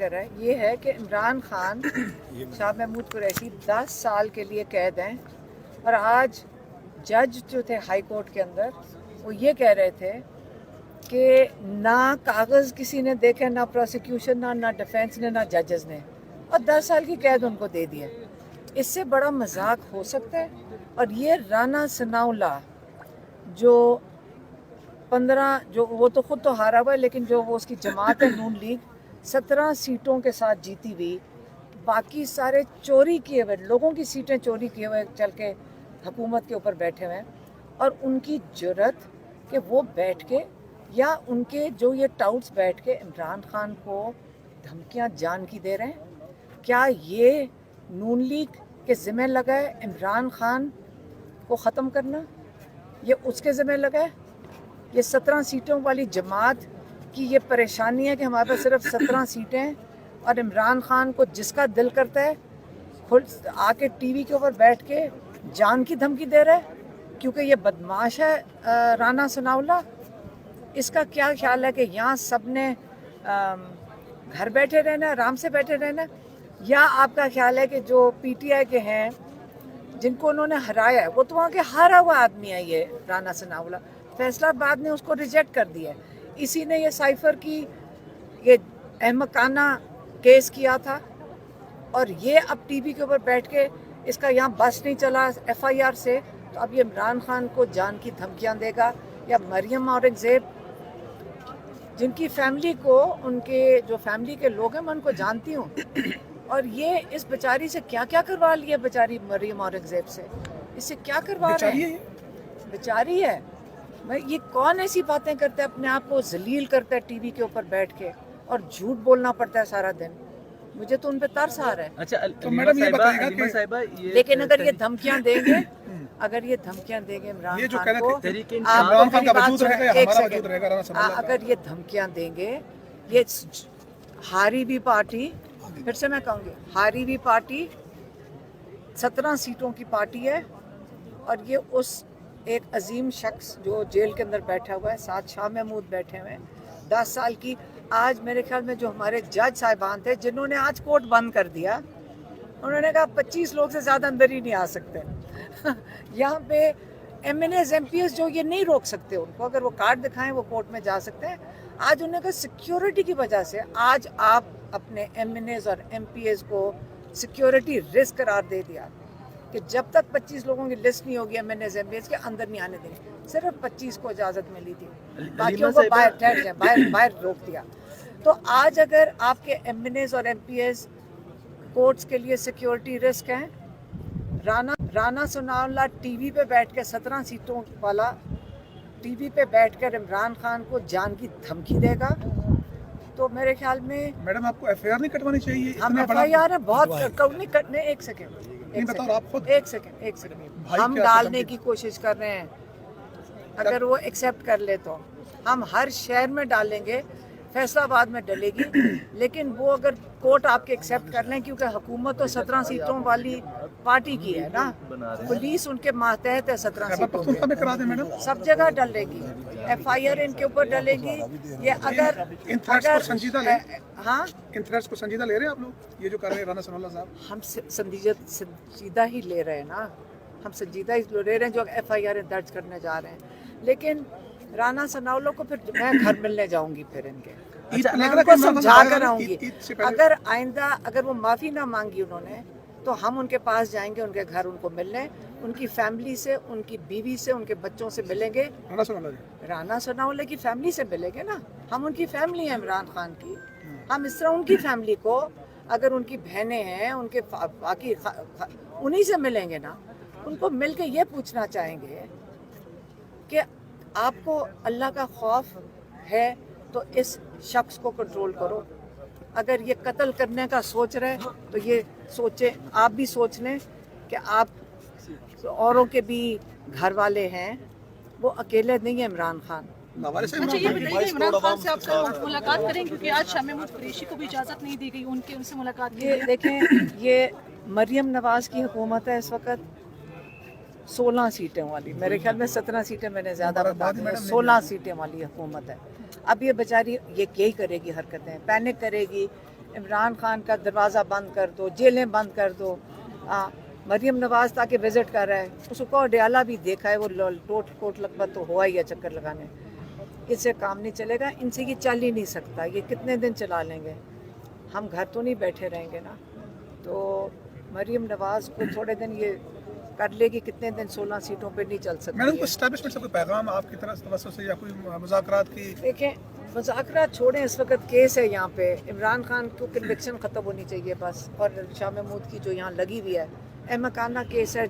کر رہا ہے یہ ہے کہ عمران خان شاہ محمود قریشی 10 سال کے لیے قید ہیں، اور آج جج جو تھے ہائی کورٹ کے اندر وہ یہ کہہ رہے تھے کہ نہ کاغذ کسی نے دیکھے، نہ پروسیکیوشن، نہ ڈیفینس نے، نہ ججز نے، اور 10 سال کی قید ان کو دے دی ہے۔ اس سے بڑا مذاق ہو سکتا ہے؟ اور یہ رانا ثناء اللہ جو 15 جو وہ تو خود تو ہارا ہوا ہے، لیکن جو وہ اس کی جماعت ہے نون لیگ 17 سیٹوں کے ساتھ جیتی ہوئی، باقی سارے چوری کیے ہوئے لوگوں کی سیٹیں چوری کیے ہوئے چل کے حکومت کے اوپر بیٹھے ہوئے ہیں، اور ان کی جرت کہ وہ بیٹھ کے یا ان کے جو یہ ٹاؤٹس بیٹھ کے عمران خان کو دھمکیاں جان کی دے رہے ہیں۔ کیا یہ نون لیگ کے ذمہ لگا ہے عمران خان کو ختم کرنا؟ یہ اس کے ذمہ لگا ہے؟ یہ 17 سیٹوں والی جماعت کی یہ پریشانی ہے کہ ہمارے پاس صرف 17 سیٹیں ہیں، اور عمران خان کو جس کا دل کرتا ہے خود آ کے ٹی وی کے اوپر بیٹھ کے جان کی دھمکی دے رہا ہے کیونکہ یہ بدماش ہے رانا ثناء اللہ۔ اس کا کیا خیال ہے کہ یہاں سب نے گھر بیٹھے رہنا ہے، آرام سے بیٹھے رہنا ہے، یا آپ کا خیال ہے کہ جو پی ٹی آئی کے ہیں جن کو انہوں نے ہرایا ہے، وہ تو وہاں کے ہارا ہوا آدمی ہے یہ رانا ثناء اللہ، فیصلہ آباد نے اس کو ریجیکٹ کر دیا ہے، اسی نے یہ سائفر کی یہ احمقانہ کیس کیا تھا، اور یہ اب ٹی وی کے اوپر بیٹھ کے اس کا یہاں بس نہیں چلا ایف آئی آر سے، تو اب یہ عمران خان کو جان کی دھمکیاں دے گا، یا مریم اورنگزیب جن کی فیملی کو ان کے جو فیملی کے لوگ ہیں میں ان کو جانتی ہوں، اور یہ اس بیچاری سے کیا کیا کروا لیا بیچاری مریم اورنگزیب سے، اس سے کیا کروا رہے ہیں؟ بیچاری ہے۔ یہ کون ایسی باتیں کرتا ہے، اپنے آپ کو ذلیل کرتا ہے ٹی وی کے اوپر بیٹھ کے، اور جھوٹ بولنا پڑتا ہے سارا دن، مجھے تو ان پہ ترس آ رہا ہے۔ اچھا علیمہ صاحبہ لیکن اگر یہ دھمکیاں دیں گے اگر یہ دھمکیاں دیں گے عمران خان کو، عمران خان کا وجود رہے گا یا ہمارا وجود رہے گا؟ اگر یہ دھمکیاں دیں گے، یہ ہاری بھی پارٹی، پھر سے میں کہوں گی ہاری بھی پارٹی 17 سیٹوں کی پارٹی ہے، اور یہ اس ایک عظیم شخص جو جیل کے اندر بیٹھا ہوا ہے، ساتھ شاہ محمود بیٹھے ہوئے ہیں 10 سال کی، آج میرے خیال میں جو ہمارے جج صاحبان تھے جنہوں نے آج کورٹ بند کر دیا، انہوں نے کہا 25 لوگ سے زیادہ اندر ہی نہیں آ سکتے یہاں پہ M N As M P S جو یہ نہیں روک سکتے، ان کو اگر وہ کارڈ دکھائیں وہ کورٹ میں جا سکتے ہیں۔ آج انہوں نے کہا سیکیورٹی کی وجہ سے آج آپ اپنے ایم این ایز اور ایم پی ایس کو سیکیورٹی رسک قرار دے دیا کہ جب تک 25 لوگوں کی لسٹ نہیں ہوگی M N As M P S کے اندر نہیں آنے دیں گے، صرف 25 کو اجازت ملی تھی، باقیوں کو باہر ٹھہر جائیں، باہر روک دیا۔ تو آج اگر آپ کے ایم این ایز اور ایم پی ایس کورٹس کے لیے سیکیورٹی رسک ہیں، رانا ثناء اللہ ٹی وی پہ بیٹھ کے 17 سیٹوں والا ٹی وی پہ بیٹھ کر عمران خان کو جان کی دھمکی دے گا، تو میرے خیال میں میڈم آپ کو ایف آئی آر نہیں کٹوانی چاہیے؟ ہم ایف آئی آر بہت نہیں کٹنے، ایک سیکنڈ ہم ڈالنے کی کوشش کر رہے ہیں، اگر وہ ایکسیپٹ کر لے تو ہم ہر شہر میں ڈالیں گے، فیصلہ آباد میں ڈلے گی، لیکن وہ اگر کورٹ آپ کے ایکسیپٹ کر لیں، کیونکہ حکومت تو 17 سیٹوں والی پارٹی کی ہے نا، پولیس ان کے ماتحت ہے 17 سیٹوں میں، سب جگہ ڈلے گی، ایف آئی آر ان کے اوپر ڈلے گی۔ یہ اگر ان تھریٹس کو سنجیدہ لے رہے ہیں آپ لوگ، یہ جو کر رہے ہیں رانا ثناء اللہ صاحب؟ ہم سنجیدہ ہی لے رہے ہیں نا، ہم سنجیدہ ہی لے رہے ہیں جو ایف آئی آر درج کرنے جا رہے ہیں، لیکن رانا ثناء اللہ کو پھر میں گھر ملنے جاؤں گی، پھر ان کے میں ان کو سمجھا کر آؤں گی، اگر آئندہ اگر وہ معافی نہ مانگی انہوں نے تو ہم ان کے پاس جائیں گے، ان کے گھر ان کو ملنے، ان کی فیملی سے، ان کی بیوی سے، ان کے بچوں سے ملیں گے، رانا ثناء اللہ کی فیملی سے ملیں گے نا، ہم ان کی فیملی ہیں عمران خان کی، ہم اس طرح ان کی فیملی کو، اگر ان کی بہنیں ہیں ان کے باقی انہی سے ملیں گے نا، ان کو مل کے یہ پوچھنا چاہیں گے کہ آپ کو اللہ کا خوف ہے تو اس شخص کو کنٹرول کرو، اگر یہ قتل کرنے کا سوچ رہے تو یہ سوچیں، آپ بھی سوچ لیں کہ آپ اوروں کے بھی گھر والے ہیں، وہ اکیلے نہیں ہیں عمران خان۔ اچھا یہ بتائیے عمران خان سے آپ ملاقات کریں، کیونکہ آج شاہ محمود قریشی کو بھی اجازت نہیں دی گئی ان سے ملاقات کی؟ یہ دیکھیں، یہ مریم نواز کی حکومت ہے اس وقت 16 سیٹیں والی، میرے خیال میں 17 سیٹیں میں نے زیادہ بتا دی، 16 سیٹیں والی حکومت ہے۔ اب یہ بیچاری یہ یہی کرے گی، حرکتیں پینک کرے گی، इमरान खान का दरवाज़ा बंद कर दो, जेलें बंद कर दो। मरीम नवाज ताकि विज़िट कर रहा है, उसको अडयाला भी देखा है, वो टोट कोट लगभग तो हुआ ही है चक्कर लगाने। इससे काम नहीं चलेगा, इनसे ये चल ही नहीं सकता। ये कितने दिन चला लेंगे? हम घर तो नहीं बैठे रहेंगे ना। तो मरीम नवाज को थोड़े दिन ये कर लेगी, कितने दिन 16 सीटों पे नहीं चल सकती। मैडम, एस्टैब्लिशमेंट से कोई पैगाम आपकी तरफ से या कोई मुज़ाकरात की? देखें, मुज़ाकरात छोड़ें, इस वक्त केस है यहाँ पे। इमरान खान को कन्विक्शन ख़त्म होनी चाहिए बस, और शाह महमूद की जो यहाँ लगी हुई है अहमकाना केस है।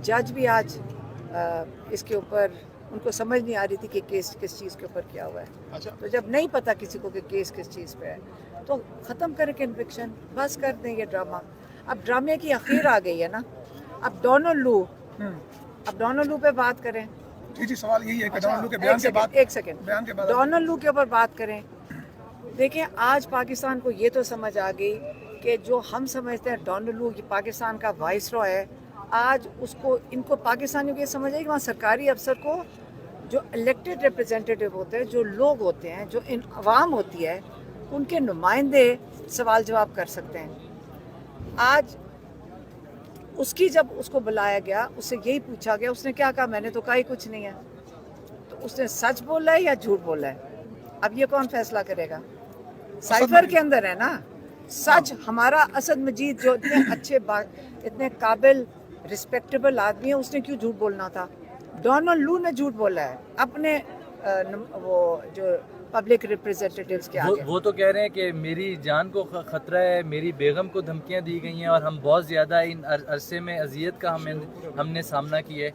जज भी आज इसके ऊपर, उनको समझ नहीं आ रही थी कि केस किस चीज़ के ऊपर किया हुआ है। अच्छा, तो जब नहीं पता किसी को कि केस किस चीज़ पे है, तो ख़त्म करें कन्विक्शन, बस कर दें ये ड्रामा। अब ड्रामे की आखिर आ गई है ना। अब डोनाल्ड लू पे बात करें। जी, सवाल यही है कि डोनाल्ड लू के बयान के बाद, एक सेकंड, बयान के बाद डोनाल्ड लू के ऊपर बात करें। देखिए, आज पाकिस्तान को ये तो समझ आ गई कि जो हम समझते हैं डोनाल्ड लू की पाकिस्तान का वाइसरॉय है, आज उसको, इनको पाकिस्तानियों को ये समझ आई कि वहाँ सरकारी अफसर को, जो इलेक्टेड रिप्रेजेंटेटिव होते हैं, जो लोग होते हैं, जो इन अवाम होती है, उनके नुमाइंदे सवाल जवाब कर सकते हैं। आज उसकी जब उसको बुलाया गया, उससे यही पूछा गया, उसने क्या कहा? मैंने तो कहा ही कुछ नहीं है। तो उसने सच बोला है या झूठ बोला है? अब ये कौन फैसला करेगा? साइफर के अंदर है ना सच। हमारा असद मजीद जो इतने अच्छे इतने काबिल रिस्पेक्टेबल आदमी है, उसने क्यों झूठ बोलना था? डोनाल्ड लू ने झूठ बोला है अपने वो जो पब्लिक रिप्रेजेंटेटिव्स के आगे। वो तो कह रहे हैं कि मेरी जान को खतरा है, मेरी बेगम को धमकियां दी गई हैं और हम बहुत ज़्यादा इन अरसे में अजियत का हमने सामना किया है।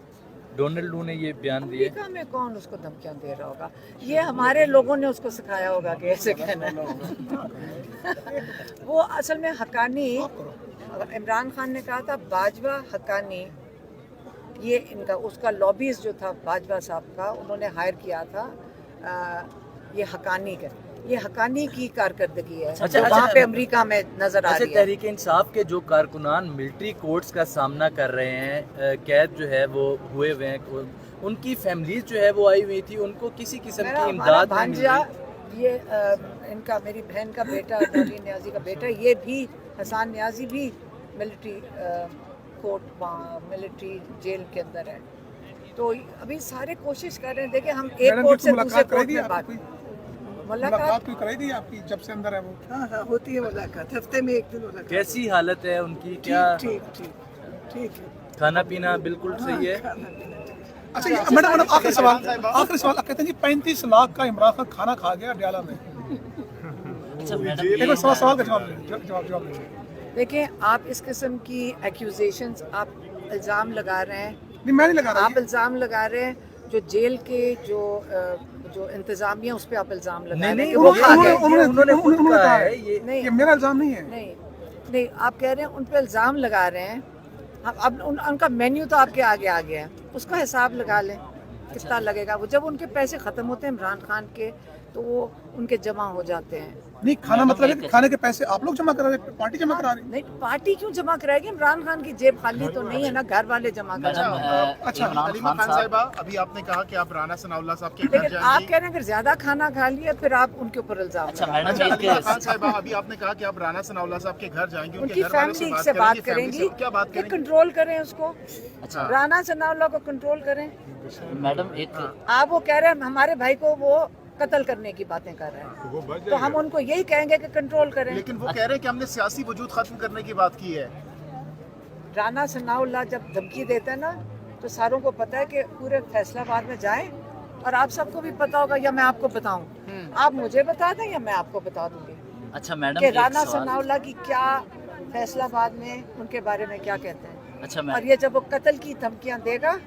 डोनाल्ड लू ने ये बयान दिए। अमेरिका में कौन उसको धमकियां दे रहा होगा? ये हमारे लोगों ने उसको सिखाया होगा कि ऐसे कहना है। वो असल में हक्कानी, इमरान खान ने कहा था बाजवा हक्कानी, ये इनका उसका लॉबीज जो था बाजवा साहब का, उन्होंने हायर किया था ये हक्कानी का। ये हक्कानी की कारकर्दगी है जो वहाँ पे अमेरिका में नजर आ रही है। तहरीक इंसाफ के जो कारकुनान मिलिट्री कोर्ट्स का सामना कर रहे हैं, कैद जो है वो हुए हुए हैं, उनकी फैमिलीज जो है वो आई हुई थी, उनको किसी किस्म की इमदाद भांजा, ये इनका, मेरी बहन का बेटा डॉली न्याजी का बेटा, ये भी हसन न्याजी भी मिलिट्री कोर्ट, मिलिट्री जेल के अंदर है। तो अभी सारे कोशिश कर रहे हैं। देखिए, हम एक कोर्ट से दूसरे कोर्ट में बात, मुलाकात कोई कराई दी आपकी जब से अंदर है वो? हाँ, होती है मुलाकात, हफ्ते में एक दिन मुलाकात। कैसी हालत है उनकी? क्या ठीक है, खाना पीना बिल्कुल सही है? अच्छा, मैडम आखिरी सवाल कहते हैं जी 35 लाख का इमरान खान खाना खा गया अडयाला में। देखो, सवाल का जवाब देखिए, आप इस किस्म की एक्यूजेशंस, आप इल्ज़ाम लगा रहे हैं। नहीं, मैं नहीं लगा रहा। आप इल्ज़ाम लगा रहे हैं जो जेल के जो इंतजामिया, उस पे आप इल्ज़ाम लगा रहे हैं। उन्होंने खुद कहा है ये मेरा इल्ज़ाम नहीं है। नहीं, आप कह रहे हैं उन पे इल्ज़ाम लगा रहे हैं। अब उनका मेन्यू तो आपके आगे आ गया है, उसका हिसाब लगा लें कितना लगेगा। वो जब उनके पैसे ख़त्म होते हैं इमरान खान के, तो वो उनके जमा हो जाते हैं। नहीं, खाना मतलब है कि खाने के पैसे आप लोग जमा करा रहे, पार्टी जमा करा रही? नहीं, पार्टी क्यों जमा कराएगी? इमरान खान की जेब खाली तो नहीं है ना, घर वाले जमा करा रहे हैं। अच्छा, खान साहिबा, अभी आपने कहा कि आप राना सनाउल्लाह साहब के घर लेकिन जाएंगी। आप कह रहे हैं अगर ज्यादा खाना खा लिया फिर आप उनके ऊपर इल्जाम खान साहिबा, अभी आपने कहा कि आप राना सनाउल्लाह साहब के घर जाएंगी, उनकी फैमिली से बात करेंगी, क्या बात कि करेंगी? कंट्रोल करें उसको। राना सनाउल्लाह को कंट्रोल करें। मैडम, एक आप वो कह रहे हैं हमारे भाई को वो कत्ल करने की बातें कर रहे हैं, तो हम उनको यही कहेंगे कि कंट्रोल करें। लेकिन वो कह रहे हैं कि हमने सियासी वजूद खत्म करने की बात की है। राना सनाउल्लाह जब धमकी देता है ना, तो सारों को पता है कि पूरे फैसलाबाद में जाएं, और आप सबको भी पता होगा, या मैं आपको बताऊं, आप मुझे बता दें या मैं आपको बता दूंगी। अच्छा मैडम, कि राना सनाउल्लाह की क्या फैसलाबाद में उनके बारे में क्या कहते हैं। अच्छा और ये जब वो कत्ल की धमकियां देगा,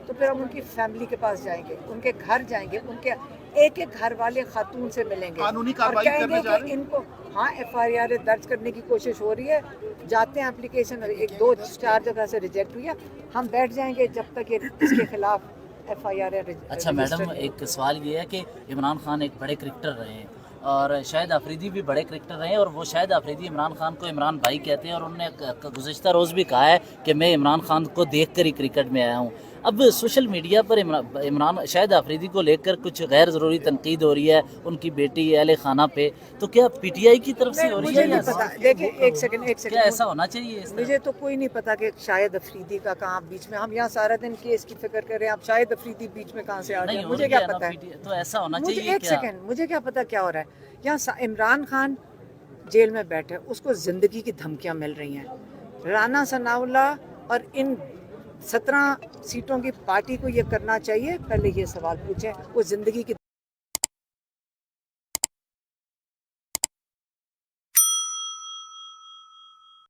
तो फिर हम उनकी फैमिली के पास जाएंगे, उनके घर जाएंगे, उनके एक एक घर वाले खातून से मिलेंगे, कानूनी और कार्रवाई कहेंगे करने जा कि रहे हैं? इनको, हाँ, FIR दर्ज करने की कोशिश हो रही है, जाते हैं एप्लीकेशन, 1 2 4 जगह से रिजेक्ट हुई है, हम बैठ जाएंगे जब तक ये इसके खिलाफ FIR। अच्छा मैडम, एक सवाल ये है कि इमरान खान एक बड़े क्रिकेटर रहे हैं और शाहिद आफरीदी भी बड़े क्रिकेटर रहे हैं, और वो शाहिद आफरीदी इमरान खान को इमरान भाई कहते हैं, और उन्होंने गुज़िश्ता रोज़ भी कहा है कि मैं इमरान खान को देख कर ही क्रिकेट में आया हूँ। اب سوشل میڈیا پر عمران شاہد آفریدی کو لے کر کچھ غیر ضروری تنقید ہو رہی ہے ان کی بیٹی اہل خانہ پہ، تو کیا پی ٹی آئی کی طرف سے ہو رہی مجھے ہے نہیں پتا، دیکھیں ایک سیکنڈ کیا ایسا ہونا چاہیے اس طرح؟ مجھے تو کوئی نہیں پتا کہ شاہد افریدی کا کہاں بیچ میں، ہم یہاں سارا دن کیس کی فکر کر رہے ہیں، آپ شاہد افریدی بیچ میں کہاں سے آ گئے، مجھے کیا پتا ہے، تو ایسا ہونا مجھے چاہیے ایک کیا؟ سیکنڈ مجھے کیا پتا کیا ہو رہا ہے یہاں۔ عمران خان جیل میں بیٹھے، اس کو زندگی کی دھمکیاں مل رہی ہیں، رانا ثناء اللہ اور ان 17 سیٹوں کی پارٹی کو یہ کرنا چاہیے، پہلے یہ سوال پوچھیں، وہ زندگی کی